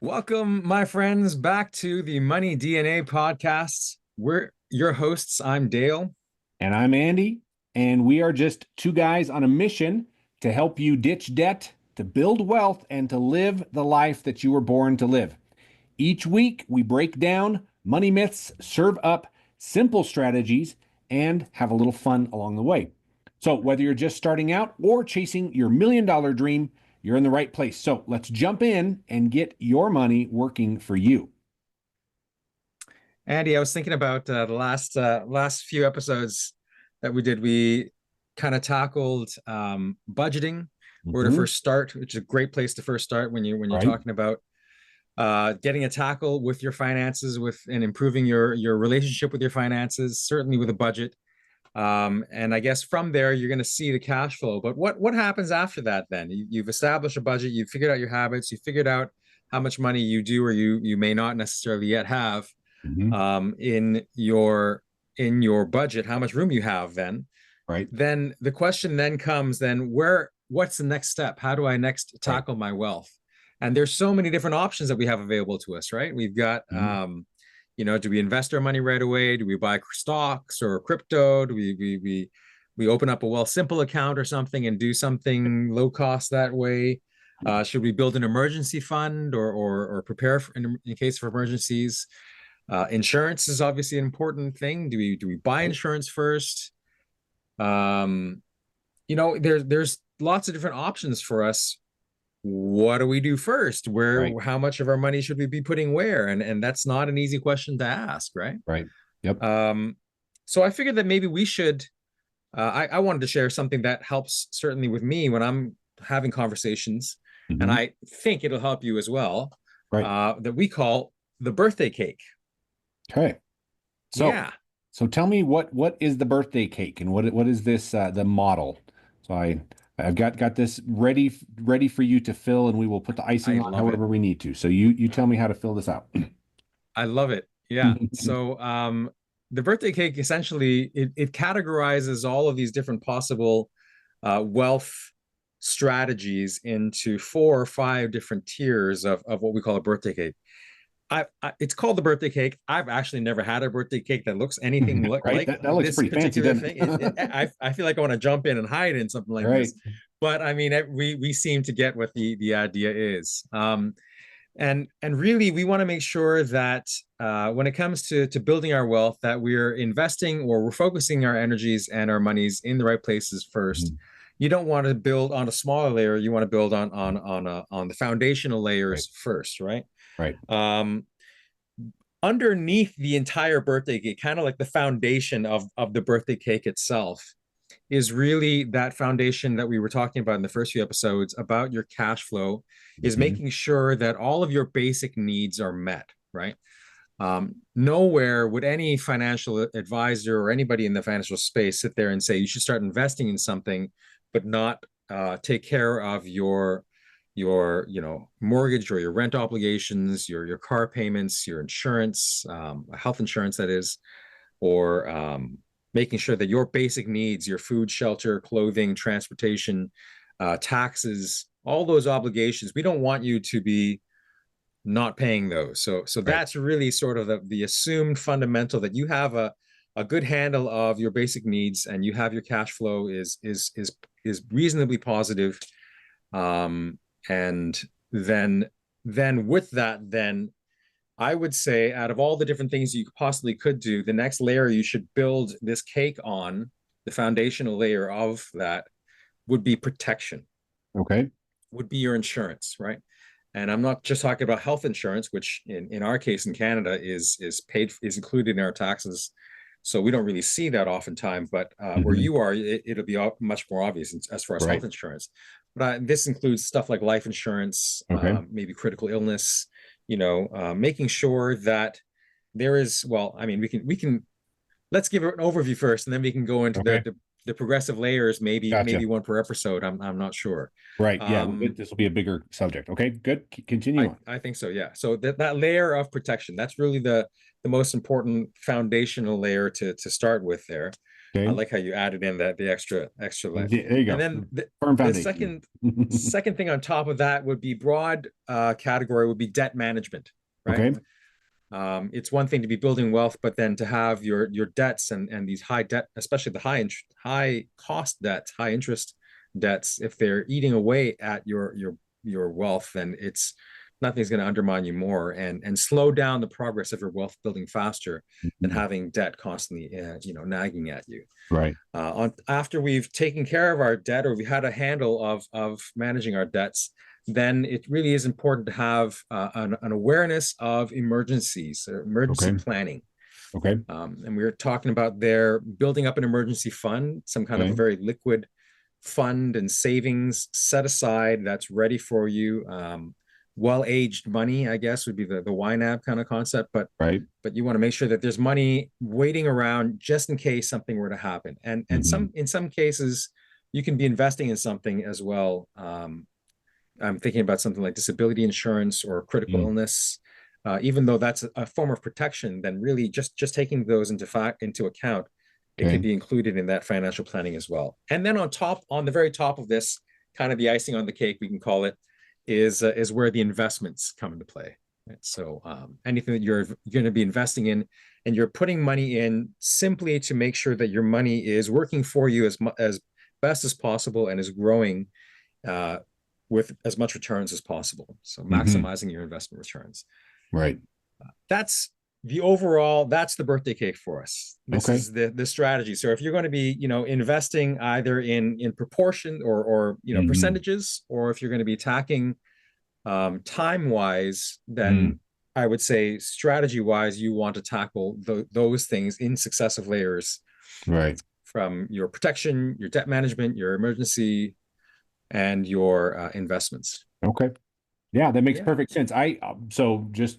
Welcome, my friends, back to the Money DNA podcast. We're your hosts. I'm Dale. And I'm Andy, and we are just two guys on a mission to help you ditch debt, to build wealth, and to live the life that you were born to live. Each week, we break down money myths, serve up simple strategies, and have a little fun along the way. So whether you're just starting out or chasing your $1,000,000 dream, you're in the right place. So let's jump in and get your money working for you. Andy, I was thinking about the last few episodes that we did. We kind of tackled budgeting, where to first start, which is a great place to first start when you're Right. talking about getting a tackle with your finances, and improving your relationship with your finances, certainly with a budget. And I guess from there you're going to see the cash flow. But what happens after that? Then you've established a budget, you've figured out your habits, you figured out how much money you do or you may not necessarily yet have in your budget, how much room you have. Then the question then comes, then what's the next step? How do I next tackle my wealth? And there's so many different options that we have available to us, right? We've got do we invest our money right away? Do we buy stocks or crypto? Do we open up a Wealthsimple account or something and do something low cost that way? Should we build an emergency fund or prepare in case of emergencies? Insurance is obviously an important thing. Do we buy insurance first? There's lots of different options for us. What do we do first? How much of our money should we be putting where? And that's not an easy question to ask, right? Right. Yep. So I figured that maybe we should, I wanted to share something that helps certainly with me when I'm having conversations, and I think it'll help you as well, that we call the birthday cake. Okay. So tell me what is the birthday cake, and what is this the model? So I've got this ready for you to fill, and we will put the icing on however we need to. So you tell me how to fill this out. I love it. Yeah. So the birthday cake, essentially, it categorizes all of these different possible wealth strategies into 4 or 5 different tiers of what we call a birthday cake. It's called the birthday cake. I've actually never had a birthday cake that looks anything like that looks this pretty particular fancy, thing. I feel like I want to jump in and hide in something like this. But I mean, we seem to get what the idea is. And really, we want to make sure that when it comes to building our wealth, that we're investing or we're focusing our energies and our monies in the right places first. You don't want to build on a smaller layer. You want to build on the foundational layers first, right? Right. Underneath the entire birthday cake, kind of like the foundation of the birthday cake itself, is really that foundation that we were talking about in the first few episodes about your cash flow, is making sure that all of your basic needs are met, right? Nowhere would any financial advisor or anybody in the financial space sit there and say you should start investing in something, but not take care of your mortgage or your rent obligations, your car payments, your insurance, health insurance, that is, or making sure that your basic needs, your food, shelter, clothing, transportation, taxes, all those obligations, we don't want you to be not paying those. So that's really sort of the assumed fundamental, that you have a good handle of your basic needs and you have your cash flow is reasonably positive. And then with that, then I would say, out of all the different things you possibly could do, the next layer you should build this cake on, the foundational layer of that, would be protection. Okay. Would be your insurance, right? And I'm not just talking about health insurance, which in our case in Canada is included in our taxes. So we don't really see that oftentimes, but where you are, it'll be much more obvious as far as health insurance. But this includes stuff like life insurance, maybe critical illness, making sure that there is, well, I mean, we can, let's give an overview first, and then we can go into the progressive layers, maybe one per episode. I'm not sure. Right. Yeah. This will be a bigger subject. Okay, good. Continue on. I think so. Yeah. So that layer of protection, that's really the most important foundational layer to start with there. I Okay. like how you added in that the extra leg. There you And go. then Firm the foundation. second thing on top of that would be broad category would be debt management, right? Okay. It's one thing to be building wealth, but then to have your debts and these high debt, especially the high cost debts, high interest debts, if they're eating away at your wealth, then it's nothing's going to undermine you more and slow down the progress of your wealth building faster than Mhm. having debt constantly nagging at you. Right. After we've taken care of our debt or we had a handle of managing our debts, then it really is important to have an awareness of emergencies, emergency Okay. planning. Okay. And we were talking about there building up an emergency fund, some kind of a Okay. very liquid fund and savings set aside that's ready for you. Well-aged money, I guess, would be the YNAB kind of concept, Right. but you want to make sure that there's money waiting around just in case something were to happen. And Mhm. in some cases, you can be investing in something as well. I'm thinking about something like disability insurance or critical Mm. illness. Even though that's a form of protection, then really just taking those into account, it could Okay. be included in that financial planning as well. And then on the very top of this, kind of the icing on the cake, we can call it, is where the investments come into play. Right? So anything that you're going to be investing in, and you're putting money in simply to make sure that your money is working for you as best as possible and is growing uh, with as much returns as possible. So Mhm. maximizing your investment returns. Right. That's the overall, that's the birthday cake for us. This Okay. is the strategy. So if you're going to be, investing either in proportion or Mhm. percentages, or if you're going to be attacking time wise, then Mm. I would say strategy wise, you want to tackle those things in successive layers Right. from your protection, your debt management, your emergency, and your investments. Okay. Yeah, that makes Yeah. perfect sense. So just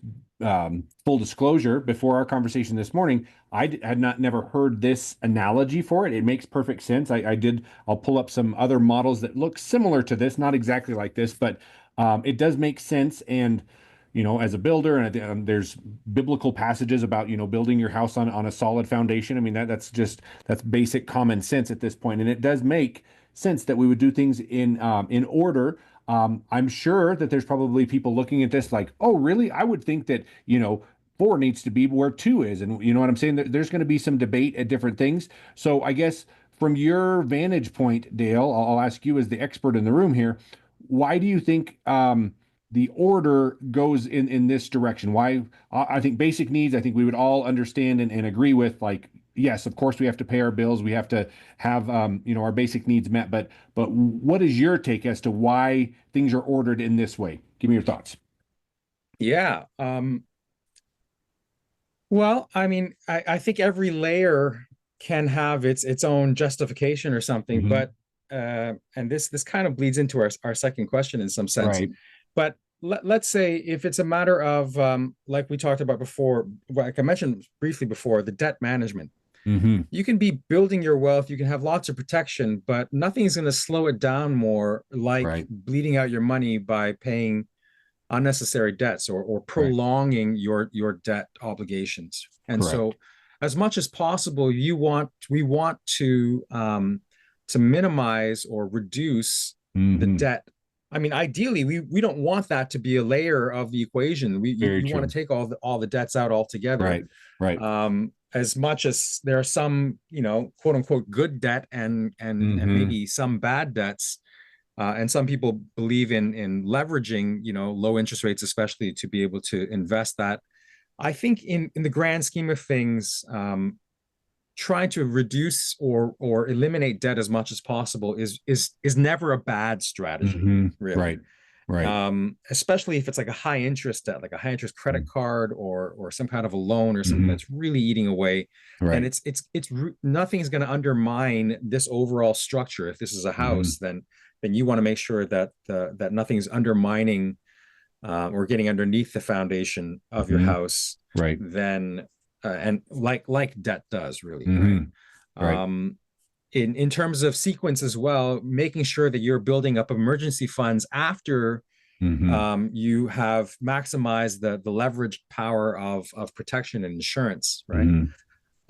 full disclosure, before our conversation this morning, had not never heard this analogy for it. It makes perfect sense. I'll pull up some other models that look similar to this, not exactly like this, but it does make sense. And as a builder, and there's biblical passages about building your house on a solid foundation. I mean that's basic common sense at this point, and it does make sense that we would do things in order. I'm sure that there's probably people looking at this like, oh, really? I would think that, four needs to be where two is. And you know what I'm saying? There's going to be some debate at different things. So I guess from your vantage point, Dale, I'll ask you as the expert in the room here, why do you think the order goes in this direction? Why? I think basic needs, I think we would all understand and agree with, like, yes, of course we have to pay our bills. We have to have, our basic needs met. But what is your take as to why things are ordered in this way? Give me your thoughts. Yeah. Well, I mean, I think every layer can have its own justification or something, Mhm. but and this kind of bleeds into our second question in some sense. Right. But let's say if it's a matter of like we talked about before, like I mentioned briefly before, the debt management. Hmm. You can be building your wealth, you can have lots of protection, but nothing's going to slow it down more like Right. bleeding out your money by paying unnecessary debts or Right. prolonging your debt obligations. And Correct. so, as much as possible, we want to minimize or reduce the Hmm. debt. I mean, ideally, we don't want that to be a layer of the equation. Very You want true. to take all the debts out altogether. Right. Right. As much as there are some, quote unquote, good debt and Hmm. maybe some bad debts, and some people believe in leveraging, low interest rates, especially to be able to invest that. I think in the grand scheme of things, trying to reduce or eliminate debt as much as possible is never a bad strategy, Hmm. really. Right. Right. Especially if it's like a high interest debt, like a high interest credit card or some kind of a loan or something Hmm. that's really eating away. And Right. it's nothing's going to undermine this overall structure. If this is a Hmm. house, then you want to make sure that that nothing's undermining or getting underneath the foundation of your Hmm. house. Right. Then and like debt does really, right? Hmm. Right. Um, in terms of sequence as well, making sure that you're building up emergency funds after Hmm. you have maximized the leverage power of protection and insurance, right? Hmm.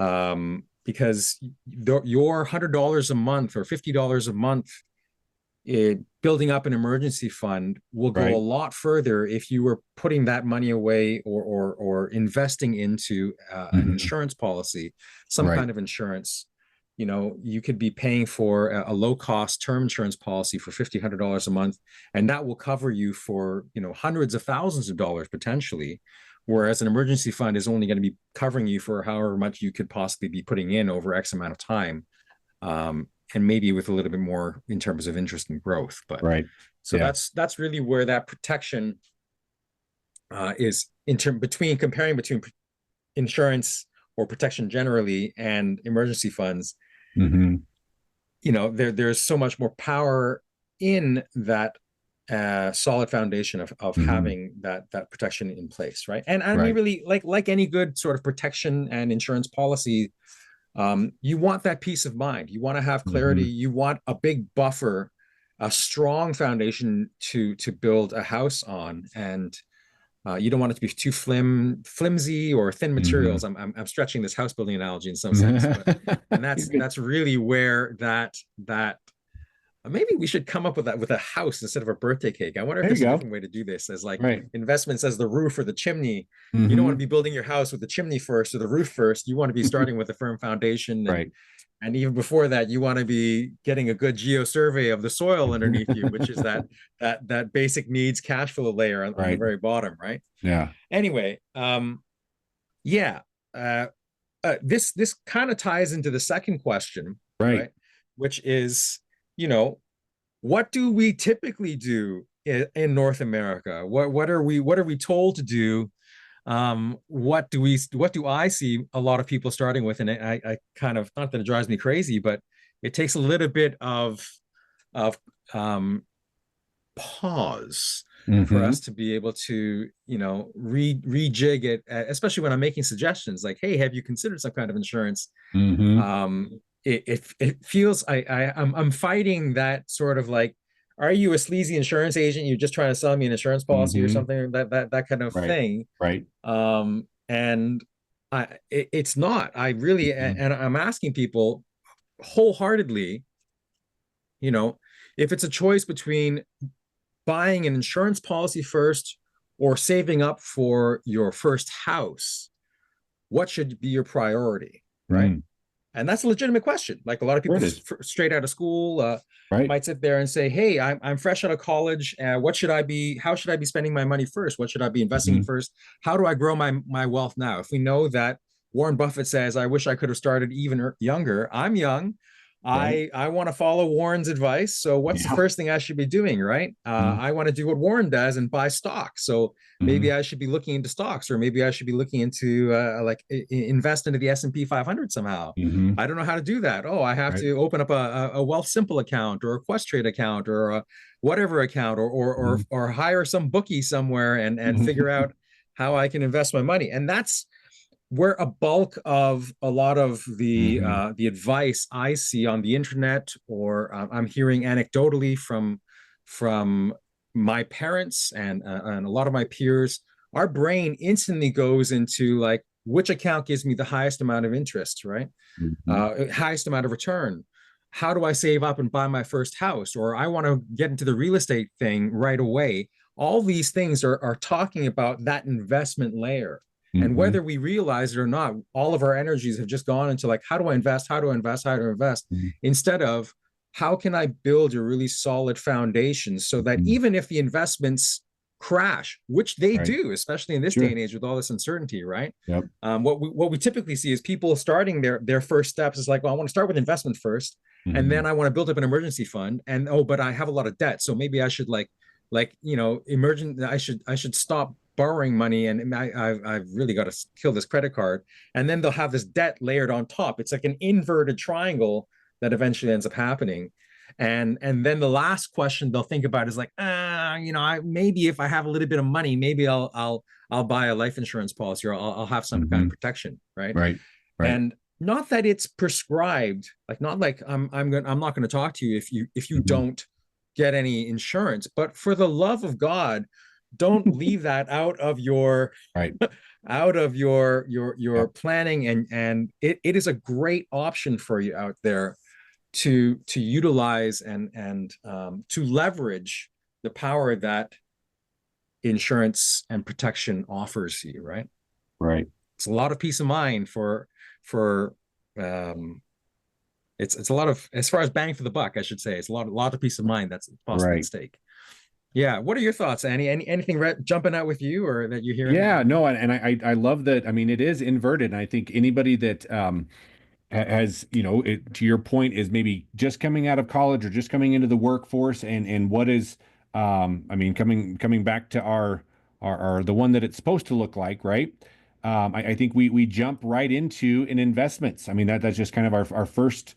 Um, because your $100 a month or $50 a month, building up an emergency fund will go a Right. lot further if you were putting that money away or investing into an Mhm. insurance policy, some Right. kind of insurance. You know, you could be paying for a low cost term insurance policy for $100 a month, and that will cover you for, you know, hundreds of thousands of dollars potentially. Whereas an emergency fund is only going to be covering you for however much you could possibly be putting in over X amount of time. And maybe with a little bit more in terms of interest and growth. But Right. so Yeah. that's really where that protection is in term between comparing between insurance or protection generally and emergency funds. Hmm. You know, there's so much more power in that solid foundation of Hmm. having that protection in place, right? And we Right. really like any good sort of protection and insurance policy. You want that peace of mind. You want to have clarity. Hmm. You want a big buffer, a strong foundation to build a house on, and you don't want it to be too flimsy or thin materials. Hmm. I'm stretching this house building analogy in some sense, but and You're good. that's really where that maybe we should come up with that with a house instead of a birthday cake. I wonder if There you there's a go. different way to do this as like Right. investments as the roof or the chimney. You don't want to Hmm. be building your house with the chimney first or the roof first. You want to be starting with a firm foundation, Right. and even before that, you want to be getting a good geo survey of the soil underneath you, which is that basic needs cash flow layer on the Right. very bottom, right? Yeah. Anyway, yeah, uh, this kind of ties into the second question, Right. right? Which is, you know, what do we typically do in North America? What are we told to do? What do I see a lot of people starting with? And I kind of, not that it drives me crazy, but it takes a little bit of um, pause for Hmm. us to be able to, you know, rejig it, especially when I'm making suggestions like, hey, have you considered some kind of insurance? Hmm. It feels I'm fighting that sort of like, are you a sleazy insurance agent? You're just trying to sell me an insurance policy or Hmm. something, that kind of Right. thing. Right. And it's not. I really, Hmm. and I'm asking people wholeheartedly, you know, if it's a choice between buying an insurance policy first or saving up for your first house, what should be your priority, right? Mm. And that's a legitimate question. Like a lot of Sure people it is. straight out of school Right. might sit there and say, hey, I'm fresh out of college. What should I be, how should I be spending my money first? What should I be investing in Hmm. first? How do I grow my wealth now? If we know that Warren Buffett says, I wish I could have started even younger, I'm young. Right. I want to follow Warren's advice. So what's the Yeah. first thing I should be doing, right? I want to do what Warren does and buy stock. So maybe Hmm. I should be looking into stocks, or maybe I should be looking into invest into the S&P 500 somehow. Hmm. I don't know how to do that. Oh, I have Right. to open up a Wealth Simple account or a Questrade account or a whatever account, or hire some bookie somewhere and figure Hmm. out how I can invest my money. And that's where a bulk of a lot of Hmm. the advice I see on the internet, or I'm hearing anecdotally from my parents and a lot of my peers. Our brain instantly goes into like, which account gives me the highest amount of interest, right? Hmm. Highest amount of return. How do I save up and buy my first house? Or I want to get into the real estate thing right away. All these things are talking about that investment layer. And Hmm. whether we realize it or not, all of our energies have just gone into like, how do I invest? How do I invest? How do I invest? Instead of how can I build a really solid foundation so that Hmm. even if the investments crash, which they Right. do, especially in this day Sure. and age with all this uncertainty, right? Yep. What we typically see is people starting their first steps is like, well, I want to start with investment first, and then Hmm. I want to build up an emergency fund, and oh, but I have a lot of debt, so maybe I should like you know, emergent. I should stop borrowing money, and I've really got to kill this credit card, and then they'll have this debt layered on top. It's like an inverted triangle that eventually ends up happening. And then the last question they'll think about is like, you know, maybe if I have a little bit of money, maybe I'll buy a life insurance policy, or I'll have some kind Hmm. of protection, right? Right. Right. And not that it's prescribed, like not like I'm not going to talk to you if you Hmm. don't get any insurance, but for the love of God, don't leave that out of your Right. your Yep. planning, and it is a great option for you out there to utilize and to leverage the power that insurance and protection offers you, right? Right. It's a lot of peace of mind for um it's a lot of, as far as bang for the buck, I should say, it's a lot of peace of mind that's possibly at Right. stake. Yeah. What are your thoughts, Annie? Anything jumping out with you or that you're hearing? Yeah, no, and I love that. I mean, it is inverted, and I think anybody that has, to your point, is maybe just coming out of college or just coming into the workforce, and what is, I mean, coming back to our the one that it's supposed to look like, right? I think we jump right into in investments. I mean, that's just kind of our first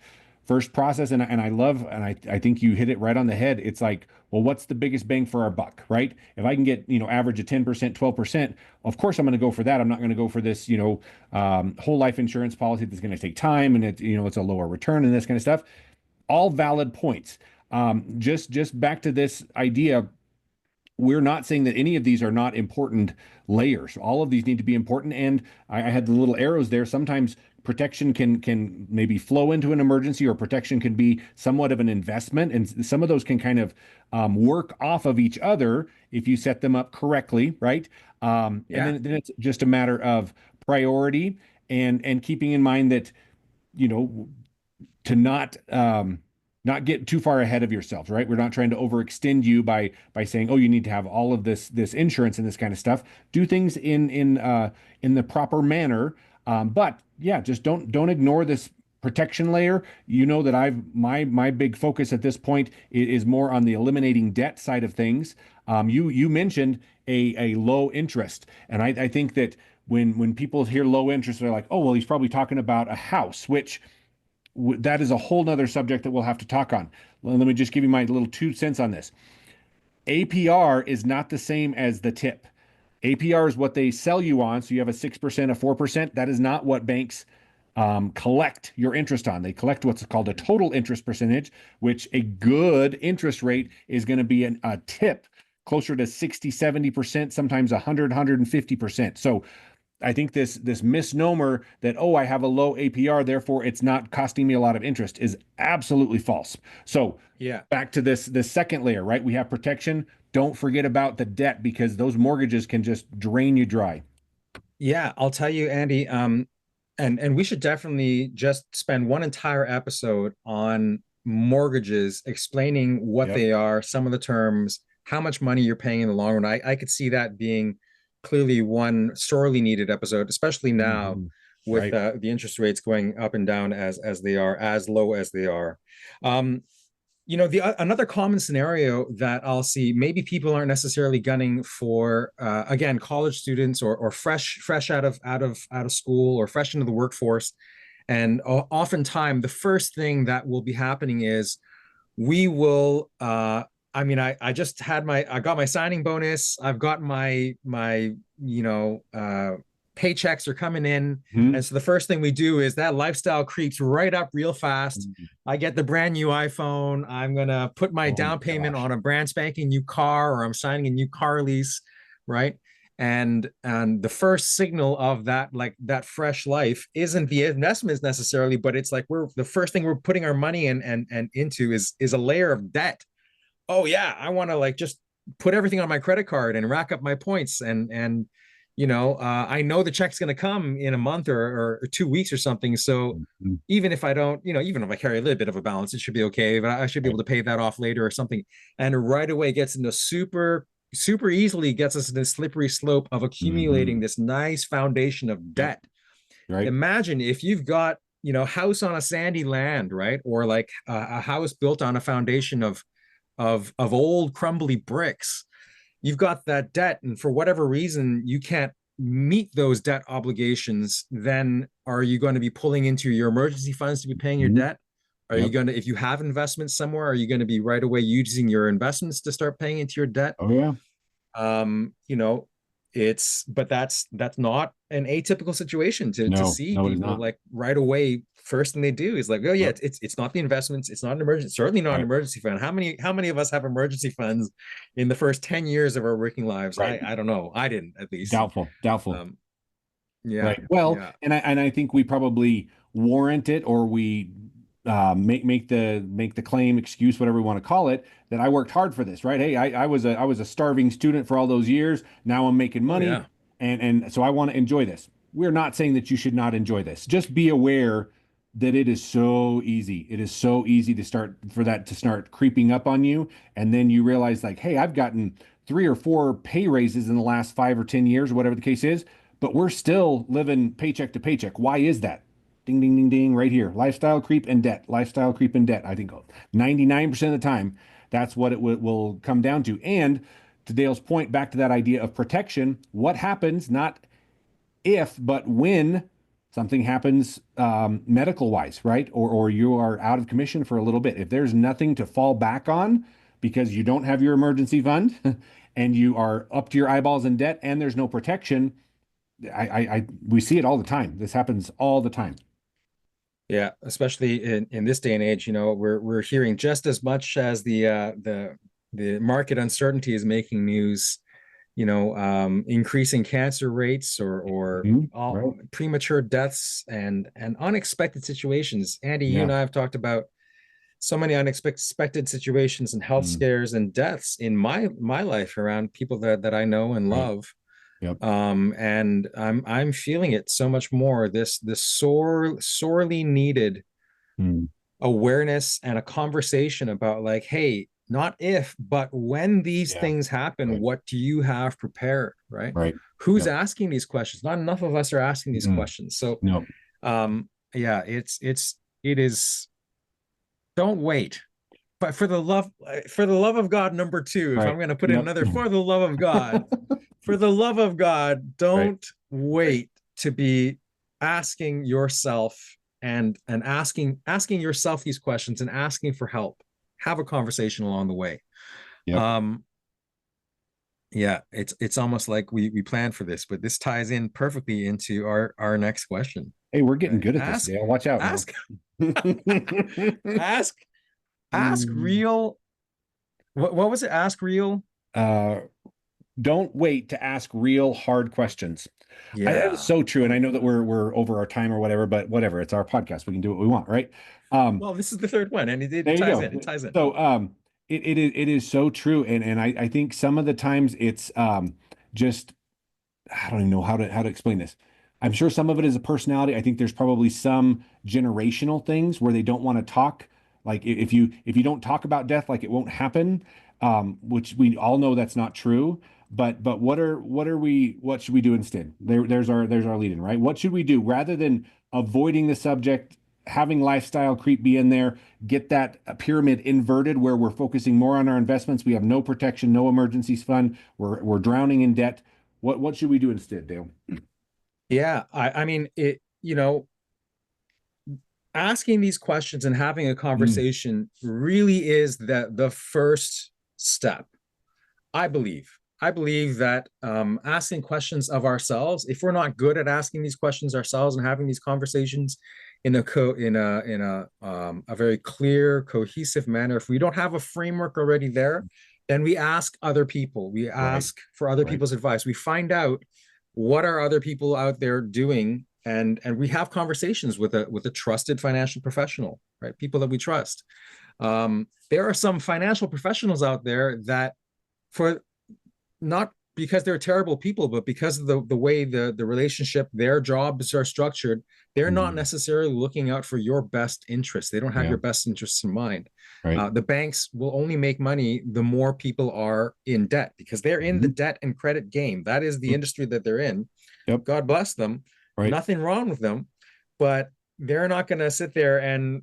process, and I love, and I think you hit it right on the head. It's like, well, what's the biggest bang for our buck, right? If I can get, average of 10%, 12%, of course I'm going to go for that. I'm not going to go for this, whole life insurance policy that's going to take time, and it's a lower return and this kind of stuff. All valid points. Just back to this idea, we're not saying that any of these are not important layers. All of these need to be important. And I had the little arrows there. Sometimes protection can maybe flow into an emergency, or protection can be somewhat of an investment. And some of those can kind of work off of each other if you set them up correctly, right? And Yeah. then it's just a matter of priority, and keeping in mind that, you know, to not get too far ahead of yourselves, right? We're not trying to overextend you by saying, oh, you need to have all of this insurance and this kind of stuff. Do things in the proper manner. But yeah, just don't ignore this protection layer. You know that my big focus at this point is more on the eliminating debt side of things. You mentioned a low interest, and I think that when people hear low interest, they're like, oh, well, he's probably talking about a house, which that is a whole nother subject that we'll have to talk on. Let me just give you my little 2 cents on this. APR is not the same as the tip. APR is what they sell you on. So you have a 6%, a 4%. That is not what banks collect your interest on. They collect what's called a total interest percentage, which a good interest rate is going to be a tip closer to 60, 70%, sometimes 100, 150%. So I think this misnomer that, oh, I have a low APR, therefore it's not costing me a lot of interest, is absolutely false. So Yeah. back to this second layer, right? We have protection. Don't forget about the debt, because those mortgages can just drain you dry. Yeah, I'll tell you, Andy, and we should definitely just spend one entire episode on mortgages, explaining what Yep. they are, some of the terms, how much money you're paying in the long run. I could see that being clearly one sorely needed episode, especially now Mhm. with Right. the interest rates going up and down as they are, as low as they are. Um, the another common scenario that I'll see, maybe people aren't necessarily gunning for, again, college students or fresh out of school or fresh into the workforce, and oftentimes the first thing that will be happening is we will I mean, I just had I got my signing bonus. I've got my paychecks are coming in. And Mhm. so the first thing we do is that lifestyle creeps right up real fast. I get the brand new iPhone. I'm gonna put my Oh down my payment gosh. on a brand spanking new car, or I'm signing a new car lease, right? And the first signal of that, like that fresh life, isn't the investments necessarily, but it's like we're the first thing we're putting our money in and into is a layer of debt. Oh yeah, I want to like just put everything on my credit card and rack up my points, I know the check's going to come in a month or 2 weeks or something. So Mhm. even if I don't, even if I carry a little bit of a balance, it should be okay. But I should be Right. able to pay that off later or something. And right away gets into super easily gets us in this slippery slope of accumulating Mhm. this nice foundation of Yep. debt. Right. Imagine if you've got, house on a sandy land, right? Or like a house built on a foundation of old crumbly bricks. You've got that debt, and for whatever reason you can't meet those debt obligations. Then are you going to be pulling into your emergency funds to be paying your Mhm. debt? Are you Yep. going to, if you have investments somewhere, are you going to be right away using your investments to start paying into your debt? Oh yeah. um you know but that's not an atypical situation to No, see no, it is people not. like right away. First thing they do is like, oh yeah, Yep. it's not the investments, it's not an emergency, certainly not an Right. emergency fund. How many of us have emergency funds in the first 10 years of our working lives? Right. I don't know. I didn't, at least. Doubtful. Doubtful. Um, yeah, Right. Well, yeah. and I think we probably warrant it, or we make the claim, excuse, whatever we want to call it, that I worked hard for this. Right. Hey, I was a starving student for all those years. Now I'm making Oh money, yeah. and so I want to enjoy this. We're not saying that you should not enjoy this. Just be aware that it is so easy. It is so easy to start for that to start creeping up on you, and then you realize like, hey, I've gotten 3 or 4 pay raises in the last 5 or 10 years, or whatever the case is, but we're still living paycheck to paycheck. Why is that? Ding, ding, ding, ding, right here. Lifestyle creep and debt. Lifestyle creep and debt. I think 99% of the time, that's what it will come down to. And to Dale's point, back to that idea of protection, what happens, not if, but when something happens medical wise, right? Or you are out of commission for a little bit. If there's nothing to fall back on because you don't have your emergency fund and you are up to your eyeballs in debt and there's no protection, we see it all the time. This happens all the time. Yeah, especially in this day and age, we're hearing just as much as the market uncertainty is making news, increasing cancer rates or Mhm. all Right. premature deaths and unexpected situations. Andy, you Yeah. and I have talked about so many unexpected situations and health Mm. scares and deaths in my life around people that I know and Right. love. Yep. And I'm feeling it so much more. This sorely needed Mm. awareness and a conversation about like, hey, not if, but when these Yeah. things happen, Right. what do you have prepared, right? Right. Who's Yep. asking these questions? Not enough of us are asking these Mm. questions. So, No. yeah, it is. Don't wait. But for the love of God, number two, if I'm Right. going to put in Yep. another, for the love of God, for the love of God, Right. don't wait to be asking yourself and asking yourself these questions and asking for help. Have a conversation along the way. Yep. Um, yeah, it's almost like we planned for this, but this ties in perfectly into our next question. Hey, we're getting Right? good at this, Dale. Watch out now. Ask, ask, ask Mm. real. What was it? Ask real. Uh, don't wait to ask real hard questions. That is Yeah. so true. And I know that we're over our time or whatever, but whatever. It's our podcast. We can do what we want, right? Well, this is the third one, and it There you ties go. in. It ties in. So it is so true. And I think some of the times it's just I don't even know how to explain this. I'm sure some of it is a personality. I think there's probably some generational things where they don't want to talk. Like if you don't talk about death, like it won't happen, which we all know that's not true. But what should we do instead? There's our lead in, right? What should we do rather than avoiding the subject, having lifestyle creep be in there, get that pyramid inverted where we're focusing more on our investments. We have no protection, no emergencies fund. We're drowning in debt. What should we do instead, Dale? Yeah, I mean it. Asking these questions and having a Mm. conversation really is the first step. I believe. I believe that asking questions of ourselves, if we're not good at asking these questions ourselves and having these conversations in a very clear, cohesive manner, if we don't have a framework already there, then we ask other people. We Right, ask for other right. people's advice. We find out what are other people out there doing, and we have conversations with a trusted financial professional, right? People that we trust. There are some financial professionals out there that for not because they're terrible people, but because of the way the relationship, their jobs are structured, they're not Mhm. necessarily looking out for your best interests. They don't have Yeah, your best interests in mind. right. The banks will only make money the more people are in debt because they're in the Mhm. debt and credit game. That is the industry that they're in. Yep, God bless them. right. Nothing wrong with them, but they're not going to sit there and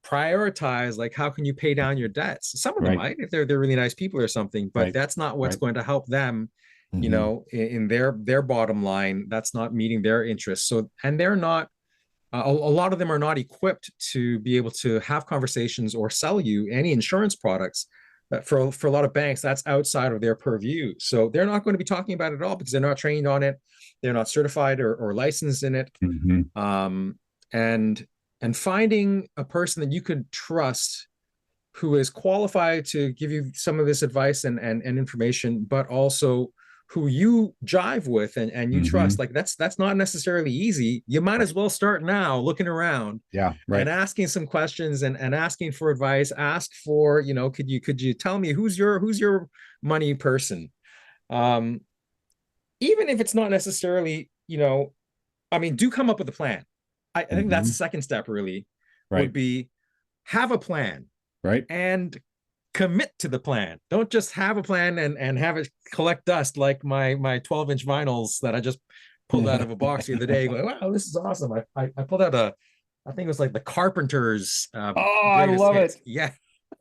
prioritize like how can you pay down your debts. Some of them Right, might if they're really nice people or something, but right, that's not what's right. going to help them. Hmm. In their bottom line, that's not meeting their interests. So, and they're not. A lot of them are not equipped to be able to have conversations or sell you any insurance products for a lot of banks, that's outside of their purview. So they're not going to be talking about it at all because they're not trained on it. They're not certified or licensed in it. Mhm. Um, and finding a person that you could trust who is qualified to give you some of this advice and information, but also who you jive with and you trust, Mhm. like that's not necessarily easy. You might Right. as well start now looking around Yeah, and right. asking some questions and asking for advice. Ask for, could you tell me who's your money person? Um, Even if it's not necessarily, I mean, do come up with a plan. I think that's the Mhm. second step really would Right. be have a plan Right. and commit to the plan. Don't just have a plan and have it collect dust like my 12-inch vinyls that I just pulled out of a box the other day. Going, wow, this is awesome. I pulled out I think it was like the Carpenters Oh, I greatest love hits. it. Yeah,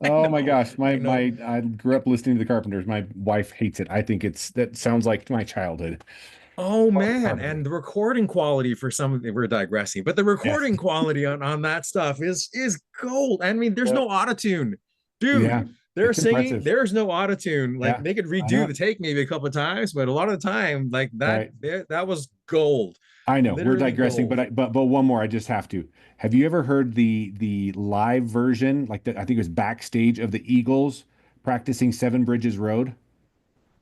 I Oh my know, gosh. I know. I grew up listening to the Carpenters. My wife hates it. I think that sounds like my childhood. Oh Love the man, and Carpenters. the recording quality for some of we're digressing, but the Yes. recording quality on that stuff is gold. I mean, there's Yep. no autotune. Dude, Yeah. they're It's singing, impressive. there's no autotune. Like Yeah. they could I redo know. the take maybe a couple of times, but a lot of the time, like Right. that was gold. I know we're Literally digressing, but gold. but one more. I just have to. Have you ever heard the live version, like I think it was backstage of the Eagles practicing Seven Bridges Road?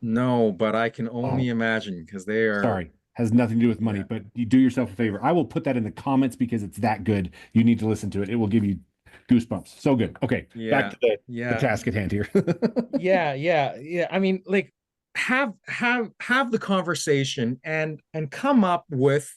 No, but I can Oh, only imagine because they are, sorry, has nothing to do with money, yeah. but you do yourself a favor. I will put that in the comments because it's that good. You need to listen to it. It will give you goosebumps. So good. Okay, back Yeah. to the Yeah. task at hand here. Yeah. I mean, like have the conversation and come up with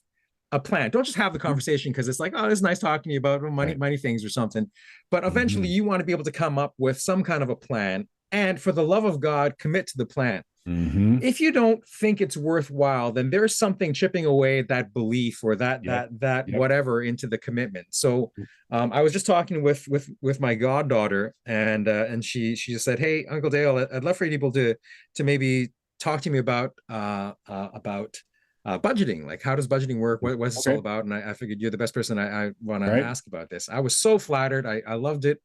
a plan. Don't just have the conversation because it's like, oh, it's nice talking to you about Right. money things or something. But eventually Hmm. you want to be able to come up with some kind of a plan. And for the love of God, commit to the plan. Hmm. If you don't think it's worthwhile, then there's something chipping away at that belief or that Yep. that that Yep. whatever into the commitment. So I was just talking with my goddaughter, and she just said, "Hey, Uncle Dale, I'd love for you people to maybe talk to me about budgeting. Like, how does budgeting work? What's this all Okay. about?" And I figured you're the best person I want to Right. ask about this. I was so flattered. I loved it.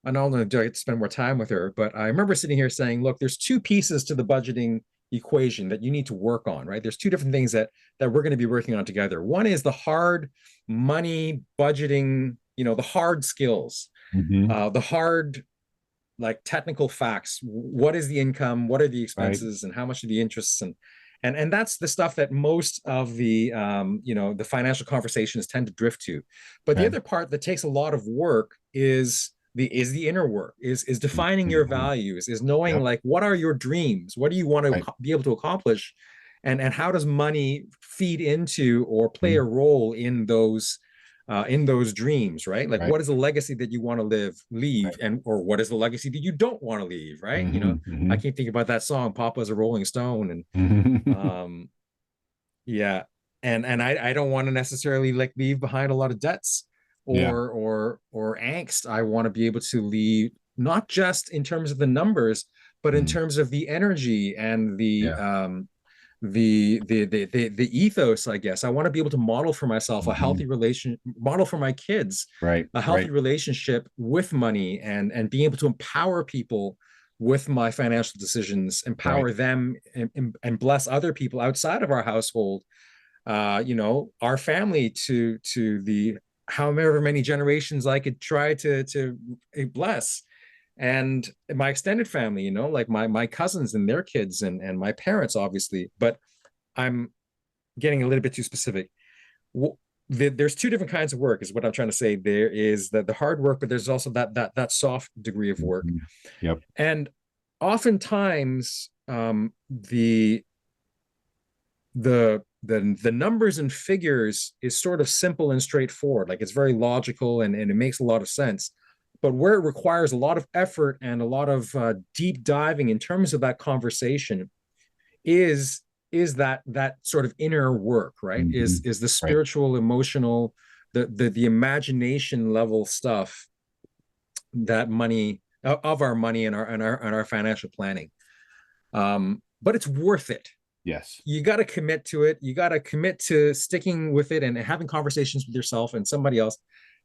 I not only do I get to spend more time with her, but I remember sitting here saying, "Look, there's two pieces to the budgeting equation that you need to work on, right? There's two different things that we're going to be working on together. One is the hard money budgeting, the hard skills, Hmm. the hard like technical facts. What is the income? What are the Right. expenses? And how much are the interests? And that's the stuff that most of the financial conversations tend to drift to. But the Okay. other part that takes a lot of work is the inner work, is defining your Mhm. values, is knowing Yep. like what are your dreams, what do you want to Right. be able to accomplish, and how does money feed into or play a Mhm. role in those dreams, right? Like, Right. what is the legacy that you want to leave, Right. and or what is the legacy that you don't want to leave, right? Hmm. I Hmm. can't think about that song, Papa's a Rolling Stone, and um, yeah, and I don't want to necessarily like leave behind a lot of debts Yeah. or angst. I want to be able to leave not just in terms of the numbers, but in Mm. terms of the energy and Yeah. the ethos, I guess. I want to be able to model for myself a Hmm. healthy model for my kids Right. a healthy Right. relationship with money, and being able to empower people with my financial decisions, Right. empower them and bless other people outside of our household, our family to the however many generations I could try to bless, and my extended family, like my cousins and their kids and my parents, obviously. But I'm getting a little bit too specific. There's two different kinds of work, is what I'm trying to say. There is the hard work, but there's also that soft degree of work. Mhm. Yep. And oftentimes, the numbers and figures is sort of simple and straightforward. Like, it's very logical and it makes a lot of sense. But where it requires a lot of effort and a lot of deep diving in terms of that conversation is that sort of inner work, right? Hmm. Is the Right. spiritual, emotional, the imagination level stuff, that money of our money and our financial planning. But it's worth it. Yes. You got to commit to it. You got to commit to sticking with it and having conversations with yourself and somebody else,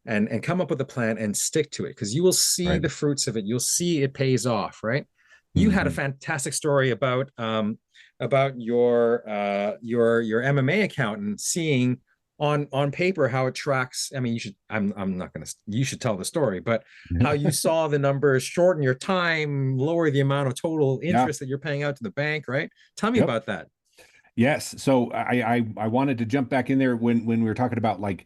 and come up with a plan and stick to it, because you will see Right. the fruits of it. You'll see it pays off, right? You had a Mhm. fantastic story about your MMA account and seeing on paper how it tracks. I mean, you should. I'm not gonna. You should tell the story, but how you saw the numbers shorten your time, lower the amount of total Yeah. interest that you're paying out to the bank, right? Tell me Yep. about that. Yes. So I wanted to jump back in there when we were talking about like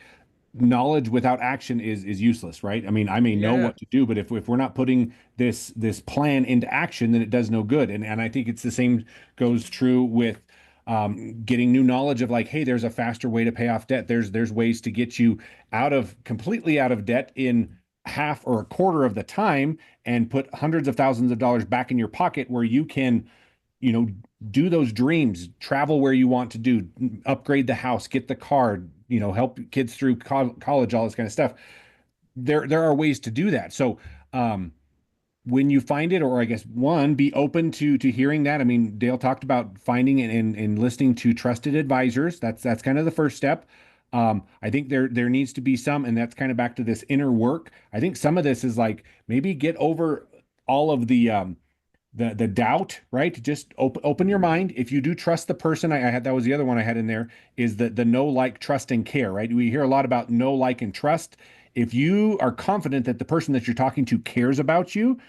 knowledge without action is useless, right? I mean, I may know Yeah. what to do, but if we're not putting this plan into action, then it does no good. And I think it's the same goes true with getting new knowledge of like, hey, there's a faster way to pay off debt. There's ways to get you completely out of debt in half or a quarter of the time and put hundreds of thousands of dollars back in your pocket where you can, you know, do those dreams, travel where you want to do, upgrade the house, get the car, help kids through college, all this kind of stuff. There are ways to do that. So when you find it, or I guess one, be open to hearing that. I mean, Dale talked about finding and listening to trusted advisors. That's kind of the first step. I think there needs to be some, and that's kind of back to this inner work. I think some of this is like maybe get over all of the doubt, right? Just open your mind. If you do trust the person, I had that was the other one I had in there is the know, like, trust, and care, right? We hear a lot about know, like, and trust. If you are confident that the person that you're talking to cares about you,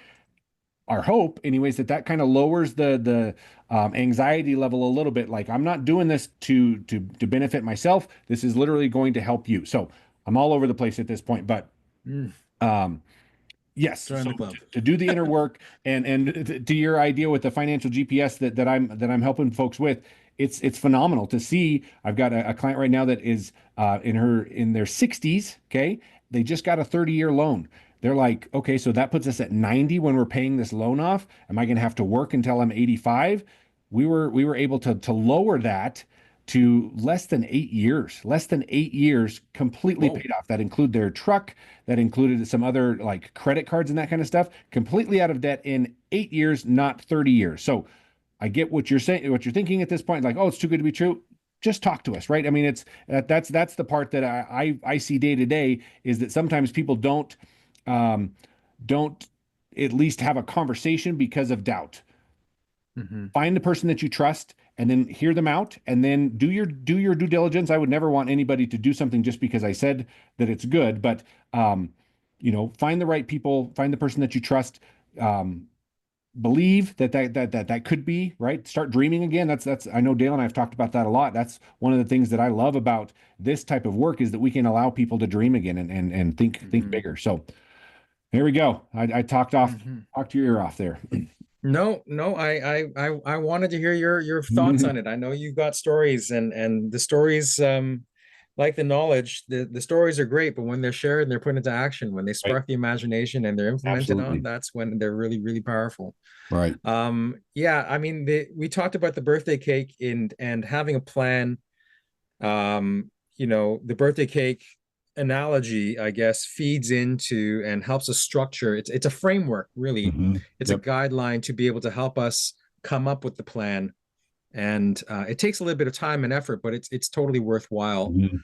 our hope, anyways, that kind of lowers the anxiety level a little bit. Like I'm not doing this to benefit myself. This is literally going to help you. So I'm all over the place at this point, but Mm, um, yes, join so the club. to do the inner work and to your idea with the financial GPS that I'm helping folks with, it's phenomenal to see. I've got a client right now that is in their 60s. Okay, they just got a 30-year loan. They're like, okay, so that puts us at 90 when we're paying this loan off. Am I going to have to work until I'm 85? We were able to lower that to less than 8 years, completely Whoa. paid off. That include their truck, that included some other like credit cards and that kind of stuff, completely out of debt in 8 years, not 30 years. So I get what you're saying, what you're thinking at this point, like, oh, it's too good to be true. Just talk to us, right? I mean, that's the part that I see day to day is that sometimes people um, don't at least have a conversation because of doubt. Hmm. Find the person that you trust and then hear them out and then do your due diligence. I would never want anybody to do something just because I said that it's good, but find the right people, find the person that you trust. um, Believe that could be right. Start dreaming again. That's I know Dale and I have talked about that a lot. That's one of the things that I love about this type of work is that we can allow people to dream again and think Hmm. bigger. So there we go. I Hmm. talked your ear off there. No, no, I wanted to hear your thoughts on it. I know you've got stories and the stories, like the knowledge, the stories are great, but when they're shared and they're put into action, when they Right. spark the imagination and they're implemented on, Absolutely. that's when they're really, really powerful. Right. Yeah, I mean, we talked about the birthday cake and having a plan. The birthday cake analogy, I guess, feeds into and helps us structure. It's a framework, really. It's a Yep. guideline to be able to help us come up with the plan. And it takes a little bit of time and effort, but it's totally worthwhile. Mhm.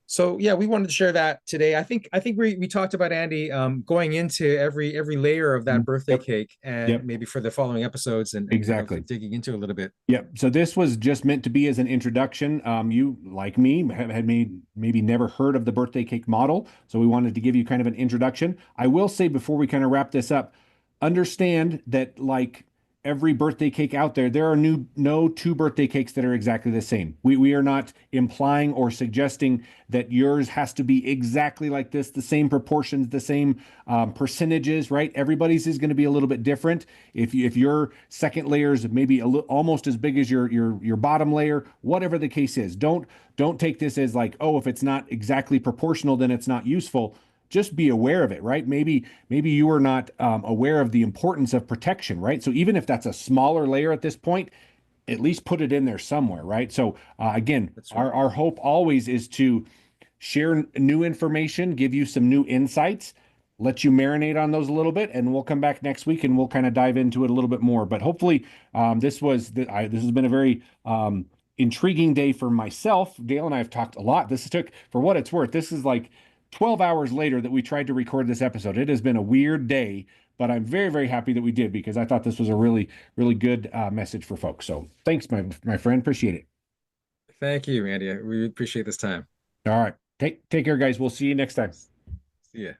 So yeah, we wanted to share that today. I think we talked about Andy, going into every layer of that birthday Yep. cake, and Yep. maybe for the following episodes and kind of Exactly. digging into a little bit. Yep. So this was just meant to be as an introduction. You, like me, had maybe never heard of the birthday cake model, so we wanted to give you kind of an introduction. I will say before we kind of wrap this up, understand that like every birthday cake out there, there are no two birthday cakes that are exactly the same. We are not implying or suggesting that yours has to be exactly like this, the same proportions, the same percentages, right? Everybody's is going to be a little bit different. If your second layer is maybe almost as big as your bottom layer, whatever the case is, don't take this as like, oh, if it's not exactly proportional, then it's not useful. Just be aware of it, right? Maybe you are not aware of the importance of protection, right? So even if that's a smaller layer at this point, at least put it in there somewhere, right? So again, That's right. our hope always is to share new information, give you some new insights, let you marinate on those a little bit, and we'll come back next week and we'll kind of dive into it a little bit more. But hopefully, this has been a very intriguing day for myself. Dale and I have talked a lot. This took, for what it's worth, this is like 12 hours later that we tried to record this episode. It has been a weird day, but I'm very, very happy that we did because I thought this was a really, really good message for folks. So thanks, my friend. Appreciate it. Thank you, Andy. We appreciate this time. All right. Take care, guys. We'll see you next time. See ya.